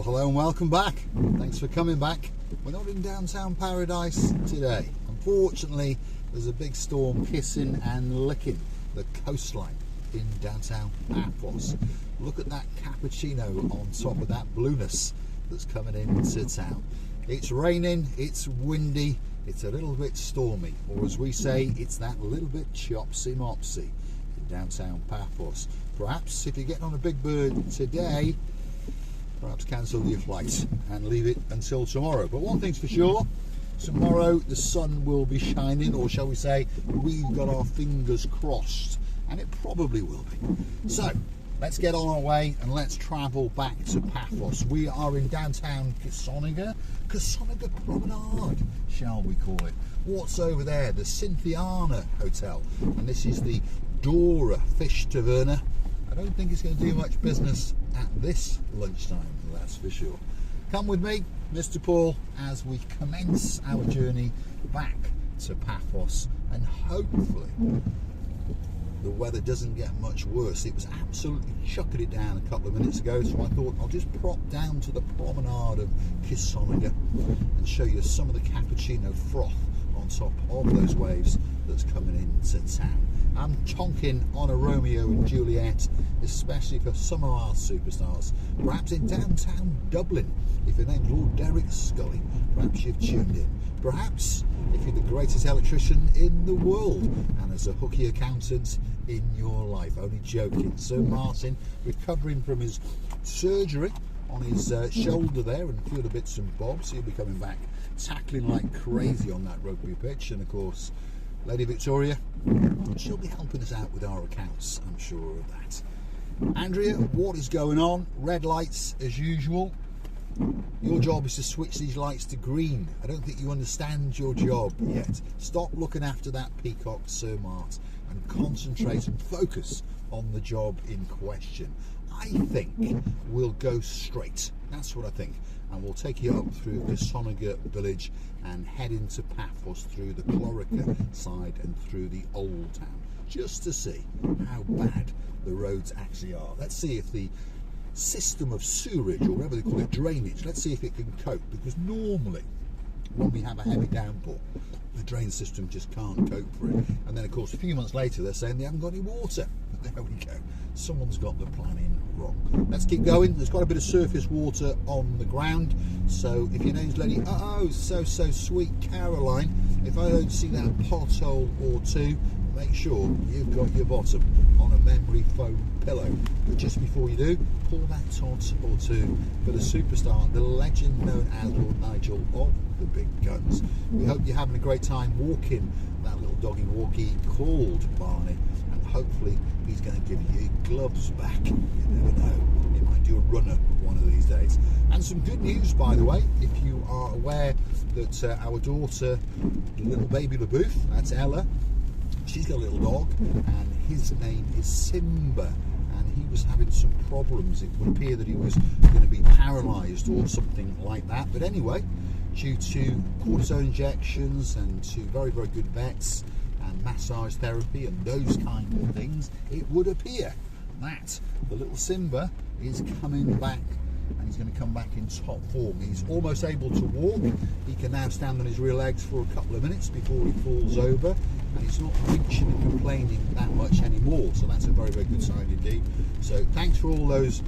Well, hello and welcome back. Thanks for coming back. We're not in downtown paradise today. Unfortunately, there's a big storm kissing and licking the coastline in downtown Paphos. Look at that cappuccino on top of that blueness that's coming into town. It's raining, it's windy, it's a little bit stormy, or as we say, it's that little bit chopsy-mopsy in downtown Paphos. Perhaps if you're getting on a big bird today, perhaps cancel your flight and leave it until tomorrow. But one thing's for sure, tomorrow the sun will be shining, or shall we say, we've got our fingers crossed, and it probably will be. So let's get on our way and let's travel back to Paphos. We are in downtown Kisoniga Promenade, shall we call it. What's over there? The Cynthiana Hotel, and this is the Dora Fish Taverna. I don't think it's going to do much business at this lunchtime, that's for sure. Come with me, Mr. Paul, as we commence our journey back to Paphos, and hopefully the weather doesn't get much worse. It was absolutely chucking it down a couple of minutes ago, so I thought I'll just prop down to the promenade of Kisoniga and show you some of the cappuccino froth on top of those waves that's coming into town. I'm tonking on a Romeo and Juliet, especially for some of our superstars. Perhaps in downtown Dublin, if your name's Lord Derek Scully, perhaps you've tuned in. Perhaps if you're the greatest electrician in the world and as a hooky accountant in your life. Only joking. Sir Martin, recovering from his surgery on his shoulder there and a few other bits and bobs. He'll be coming back tackling like crazy on that rugby pitch. And of course, Lady Victoria, she'll be helping us out with our accounts, I'm sure of that. Andrea, what is going on? Red lights as usual. Your job is to switch these lights to green. I don't think you understand your job yet. Stop looking after that peacock, Sir Mart, and concentrate and focus on the job in question. I think we'll go straight. That's what I think. And we'll take you up through Kisoniga village and head into Paphos through the Clorica side and through the old town, just to see how bad the roads actually are. Let's see if the system of sewerage, or whatever they call it, drainage, let's see if it can cope, because normally when we have a heavy downpour, the drain system just can't cope for it. And then of course a few months later they're saying they haven't got any water. There we go. Someone's got the planning wrong. Let's keep going. There's quite a bit of surface water on the ground. So if your name's Lady, oh, so sweet Caroline, if I don't see that pothole or two, make sure you've got your bottom on a memory foam pillow. But just before you do, pull that tot or two for the superstar, the legend known as Lord Nigel of the Big Guns. We hope you're having a great time walking that little doggy walkie called Barney, and hopefully he's going to give you your gloves back. You never know, he might do a runner one of these days. And some good news, by the way, if you are aware that our daughter, little baby LaBouffe, that's Ella, she's got a little dog, and his name is Simba, and he was having some problems. It would appear that he was going to be paralysed or something like that. But anyway, due to cortisone injections and to very, very good vets and massage therapy and those kind of things, it would appear that the little Simba is coming back, and he's going to come back in top form. He's almost able to walk. He can now stand on his rear legs for a couple of minutes before he falls over, and he's not reaching and complaining that much anymore, so that's a very, very good sign indeed. So thanks for all those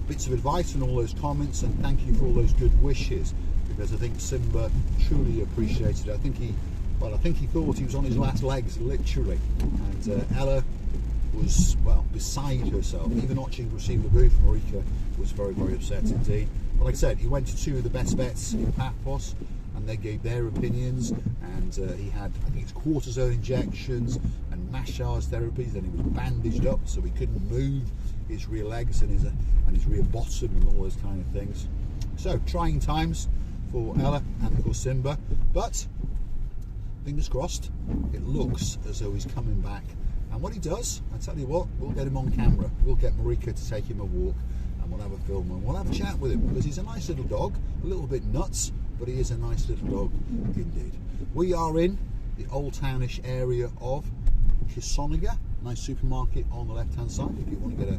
bits of advice and all those comments, and thank you for all those good wishes, because I think Simba truly appreciated it. I think he thought he was on his last legs, literally, and Ella was, well, beside herself. Even watching receive LaBouffe, Marika was very, very upset indeed. But like I said, he went to two of the best vets in Paphos, and they gave their opinions, and he had, I think it's cortisone injections and massage therapies, and he was bandaged up so he couldn't move his rear legs and his rear bottom and all those kind of things. So trying times for Ella and of course Simba, but fingers crossed, it looks as though he's coming back. And when he does, I tell you what, we'll get him on camera. We'll get Marika to take him a walk, and we'll have a film and we'll have a chat with him, because he's a nice little dog, a little bit nuts, but he is a nice little dog indeed. We are in the old townish area of Kisoniga, nice supermarket on the left hand side if you want to get a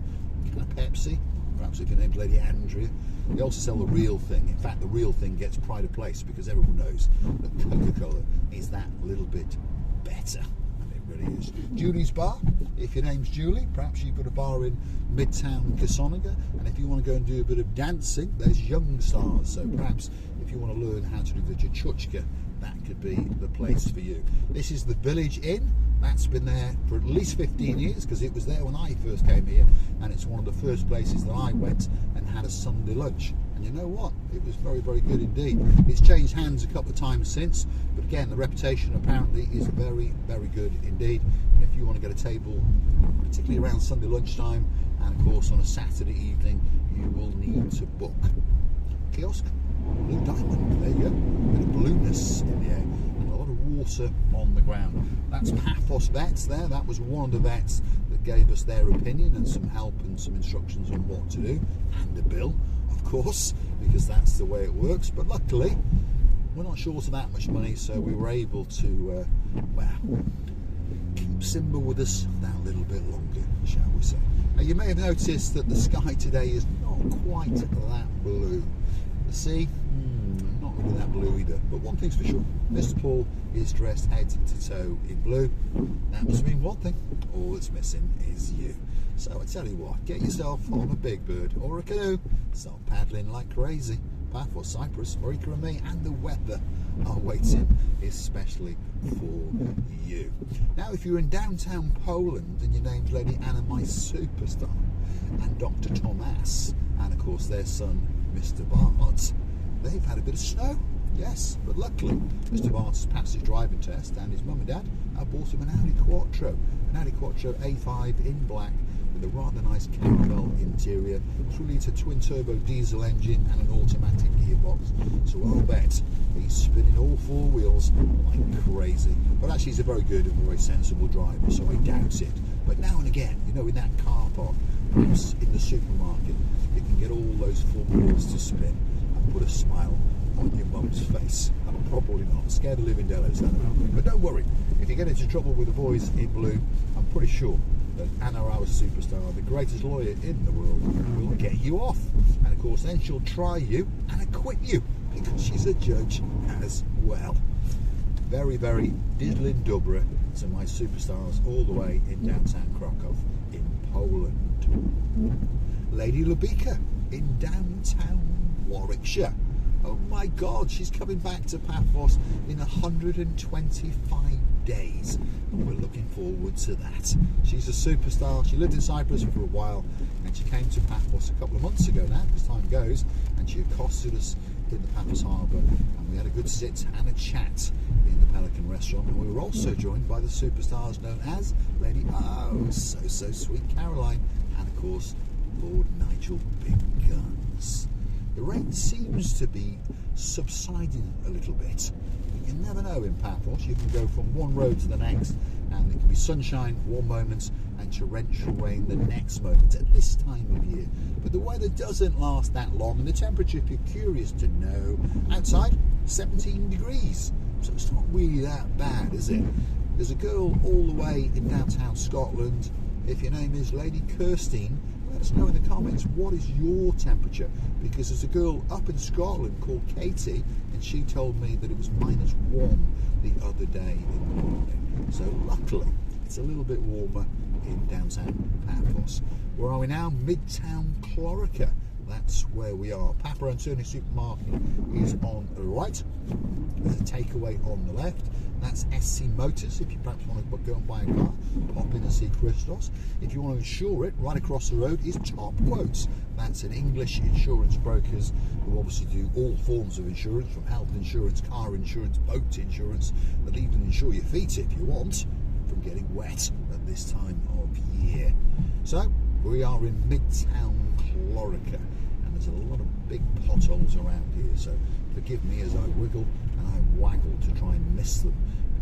can of Pepsi perhaps if your name's Lady Andrea. They also sell the real thing. In fact, the real thing gets pride of place because everyone knows that Coca-Cola is that little bit better. And it really is. Julie's Bar, if your name's Julie, perhaps you've got a bar in Midtown Kasonaga, and if you want to go and do a bit of dancing, there's Young Stars. So perhaps if you want to learn how to do the Chachuchka, that could be the place for you. This is the Village Inn. That's been there for at least 15 years because it was there when I first came here, and it's one of the first places that I went and had a Sunday lunch. And you know what? It was very, very good indeed. It's changed hands a couple of times since, but again, the reputation apparently is very, very good indeed. And if you want to get a table, particularly around Sunday lunchtime, and of course on a Saturday evening, you will need to book. Kiosk, Blue Diamond, there you go. A bit of blueness in the air and a lot of water on the ground. That's Paphos Vets there. That was one of the vets that gave us their opinion and some help and some instructions on what to do, and a bill, of course, because that's the way it works. But luckily, we're not short of that much money, so we were able to, well, keep Simba with us that little bit longer, shall we say. Now, you may have noticed that the sky today is not quite that blue. The sea, not really that blue either. But one thing's for sure, Mr. Paul is dressed head to toe in blue. That must mean one thing, all that's missing is you. So I tell you what, get yourself on a big bird or a canoe, start paddling like crazy. Paphos Cyprus, Marika and me, and the weather are waiting especially for you. Now, if you're in downtown Poland and your name's Lady Anna, my superstar, and Dr. Thomas, and of course their son, Mr. Bart, they've had a bit of snow, yes, but luckily Mr. Bart has passed his driving test, and his mum and dad have bought him an Audi Quattro, A5 in black with a rather nice caramel interior, 3-litre twin-turbo diesel engine and an automatic gearbox. So I'll bet he's spinning all four wheels like crazy. But actually he's a very good and very sensible driver, so I doubt it. But now and again, you know, in that car park, perhaps in the supermarket, you can get all those four wheels to spin and put a smile on your mum's face. Probably not. Scare the living daylights out of them. But don't worry, if you get into trouble with the boys in blue, I'm pretty sure that Anna, our superstar, the greatest lawyer in the world, will get you off. And of course then she'll try you and acquit you because she's a judge as well. Very, very diddling Dubra to my superstars all the way in downtown Krakow in Poland. Lady Lubika in downtown Warwickshire. Oh my God, she's coming back to Paphos in 125 days, and we're looking forward to that. She's a superstar. She lived in Cyprus for a while, and she came to Paphos a couple of months ago now, as time goes, and she accosted us in the Paphos Harbour, and we had a good sit and a chat in the Pelican restaurant, and we were also joined by the superstars known as Lady so sweet Caroline, and of course Lord Nigel Big Guns. The rain seems to be subsiding a little bit. But you never know in Paphos. You can go from one road to the next, and it can be sunshine one moment and torrential rain the next moment at this time of year. But the weather doesn't last that long, and the temperature, if you're curious to know, outside 17 degrees. So it's not really that bad, is it? There's a girl all the way in downtown Scotland. If your name is Lady Kirstine, let us know in the comments what is your temperature, because there's a girl up in Scotland called Katie, and she told me that it was -1 the other day in the morning. So luckily it's a little bit warmer in downtown Paphos. Where are we now? Midtown Clorica. That's where we are. Papa Antonio Supermarket is on the right. There's a takeaway on the left. That's SC Motors. If you perhaps want to go and buy a car, pop in and see Christos. If you want to insure it, right across the road is Top Quotes. That's an English insurance brokers who obviously do all forms of insurance, from health insurance, car insurance, boat insurance. They'll even insure your feet if you want from getting wet at this time of year. So we are in Midtown Clorica, and there's a lot of big potholes around here, so forgive me as I wiggle and I waggle to try and miss them,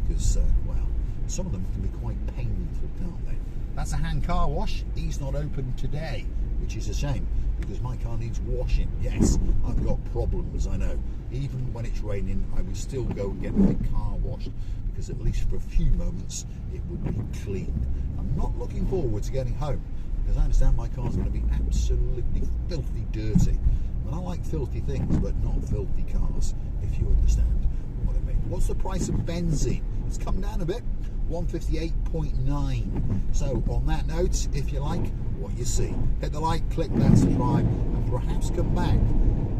because well, some of them can be quite painful, can't they? That's a hand car wash. He's not open today, which is a shame, because my car needs washing. Yes, I've got problems, I know. Even when it's raining, I would still go and get my car washed, because at least for a few moments it would be clean. I'm not looking forward to getting home, because I understand my car's going to be absolutely filthy dirty. And I like filthy things, but not filthy cars, if you understand what I mean. What's the price of benzene? It's come down a bit, 158.9. So on that note, if you like what you see, hit the like, click that subscribe, and perhaps come back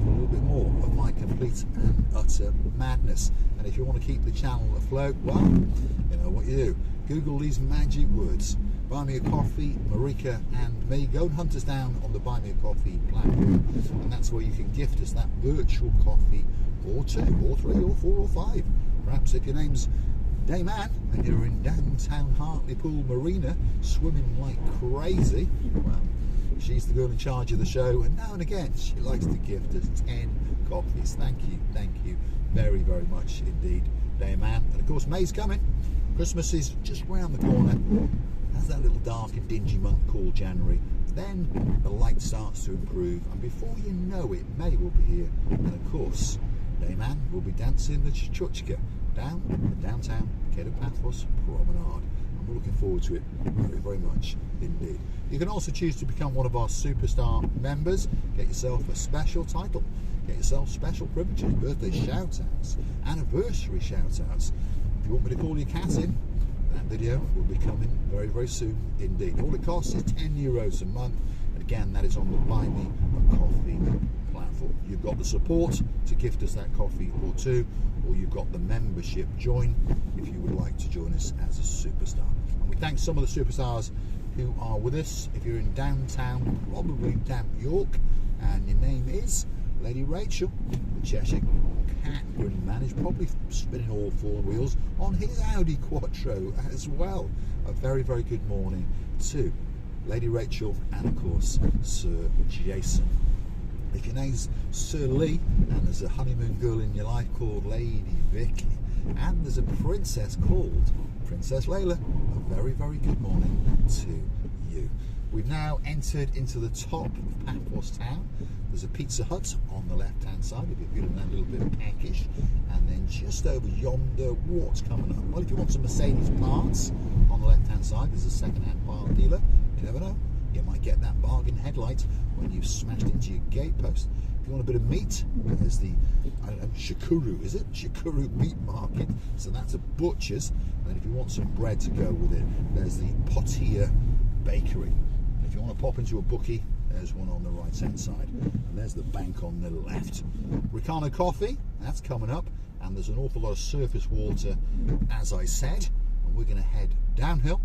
for a little bit more of my complete and utter madness. And if you want to keep the channel afloat, well, you know what you do. Google these magic words: Buy Me a Coffee, Marika and me. Go and hunt us down on the Buy Me a Coffee platform, and that's where you can gift us that virtual coffee, or 2 or 3 or 4 or 5. Perhaps if your name's Dayman and you're in downtown Hartlepool Marina swimming like crazy, well, she's the girl in charge of the show, and now and again she likes to gift us 10 coffees. Thank you very, very much indeed, Dayman. And of course, May's coming. Christmas is just round the corner. Has that little dark and dingy month called January. Then the light starts to improve, and before you know it, May will be here, and of course, Dayman will be dancing the chuchka down the downtown Paphos promenade. I'm looking forward to it very, very much indeed. You can also choose to become one of our superstar members. Get yourself a special title, get yourself special privileges, birthday shout-outs, anniversary shout-outs. If you want me to call your cat in, that video will be coming very, very soon indeed. All it costs is €10 a month, and again, that is on the Buy Me a Coffee platform. You've got the support to gift us that coffee or 2, or you've got the membership join if you would like to join us as a superstar. And we thank some of the superstars who are with us. If you're in downtown, probably damp York, and your name is Lady Rachel, the Cheshire Cat grinning man, is probably spinning all 4 wheels on his Audi Quattro as well. A very, very good morning to Lady Rachel and of course Sir Jason. If your name's Sir Lee and there's a honeymoon girl in your life called Lady Vicky, and there's a princess called Princess Layla, a very, very good morning to you. We've now entered into the top of Paphos town. There's a Pizza Hut on the left hand side if you're feeling that little bit peckish, and then just over yonder, what's coming up? Well, if you want some Mercedes parts, on the left hand side there's a second hand part dealer. You never know, you might get that bargain headlight when you've smashed into your gatepost. If you want a bit of meat, there's the, I don't know, Shikuru, is it? Shikuru Meat Market. So that's a butcher's. And then if you want some bread to go with it, there's the Potier Bakery. And if you want to pop into a bookie, there's one on the right hand side. And there's the bank on the left. Ricano Coffee, that's coming up. And there's an awful lot of surface water, as I said. And we're going to head downhill.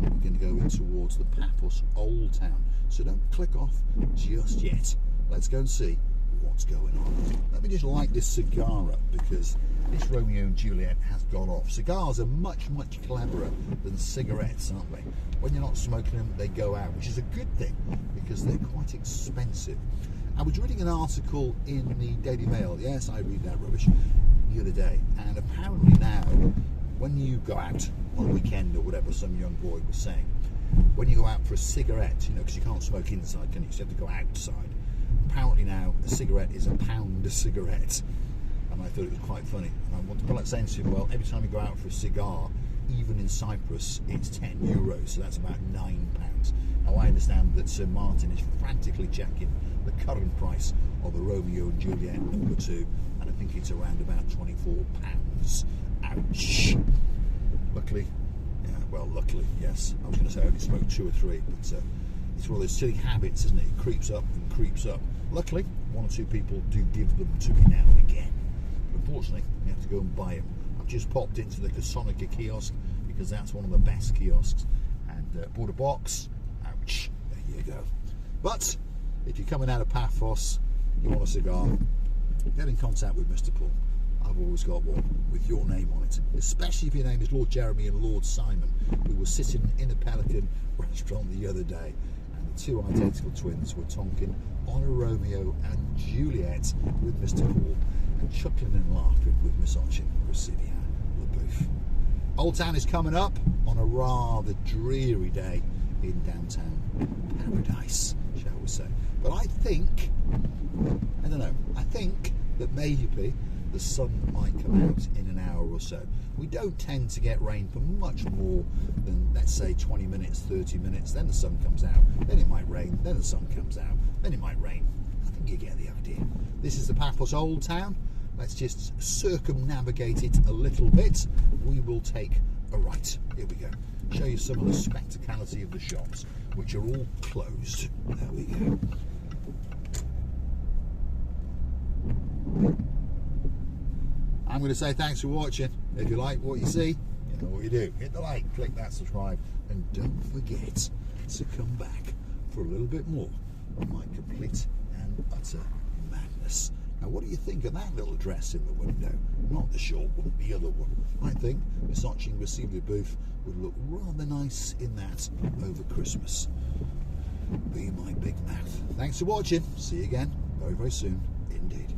And we're going to go in towards the Paphos Old Town. So don't click off just yet. Let's go and see what's going on. Let me just light this cigar up, because this Romeo and Juliet has gone off. Cigars are much, much cleverer than cigarettes, aren't they? When you're not smoking them, they go out, which is a good thing because they're quite expensive. I was reading an article in the Daily Mail, yes, I read that rubbish, the other day, and apparently now, when you go out on a weekend or whatever, some young boy was saying, when you go out for a cigarette, you know, because you can't smoke inside, can you? So you have to go outside. Apparently now, a cigarette is £1 a cigarette. And I thought it was quite funny. And I want to put that saying to you, well, every time you go out for a cigar, even in Cyprus, it's €10, so that's about £9. Now I understand that Sir Martin is frantically checking the current price of a Romeo and Juliet #2, and I think it's around about £24. Ouch. Luckily, yeah, well, luckily, yes. I was going to say I only smoked 2 or 3, but it's one of those silly habits, isn't it? It creeps up and creeps up. Luckily, 1 or 2 people do give them to me now and again. But unfortunately, you have to go and buy them. I've just popped into the Kasonica kiosk because that's one of the best kiosks, and bought a box. Ouch, there you go. But if you're coming out of Paphos, you want a cigar, get in contact with Mr. Paul. I've always got one with your name on it, especially if your name is Lord Jeremy and Lord Simon, who were sitting in a Pelican restaurant the other day, and the 2 identical twins were tonking on a Romeo and Juliet with Mr. Paul, and chuckling and laughing with Miss Ochin Residia LaBouffe. Old Town is coming up on a rather dreary day in downtown paradise, shall we say. But I think, I don't know, I think that maybe the sun might come out in an hour or so. We don't tend to get rain for much more than, let's say, 20 minutes, 30 minutes. Then the sun comes out, then it might rain, then the sun comes out, then it might rain. I think you get the idea. This is the Paphos Old Town. Let's just circumnavigate it a little bit. We will take a right. Here we go. Show you some of the spectacality of the shops, which are all closed. There we go. I'm going to say thanks for watching. If you like what you see, you know what you do. Hit the like, click that subscribe, and don't forget to come back for a little bit more of my complete and utter madness. Now, what do you think of that little dress in the window? Not the short one, the other one. I think Versace and Vassili Booth would look rather nice in that over Christmas. Be my big mouth. Thanks for watching. See you again very, very soon indeed.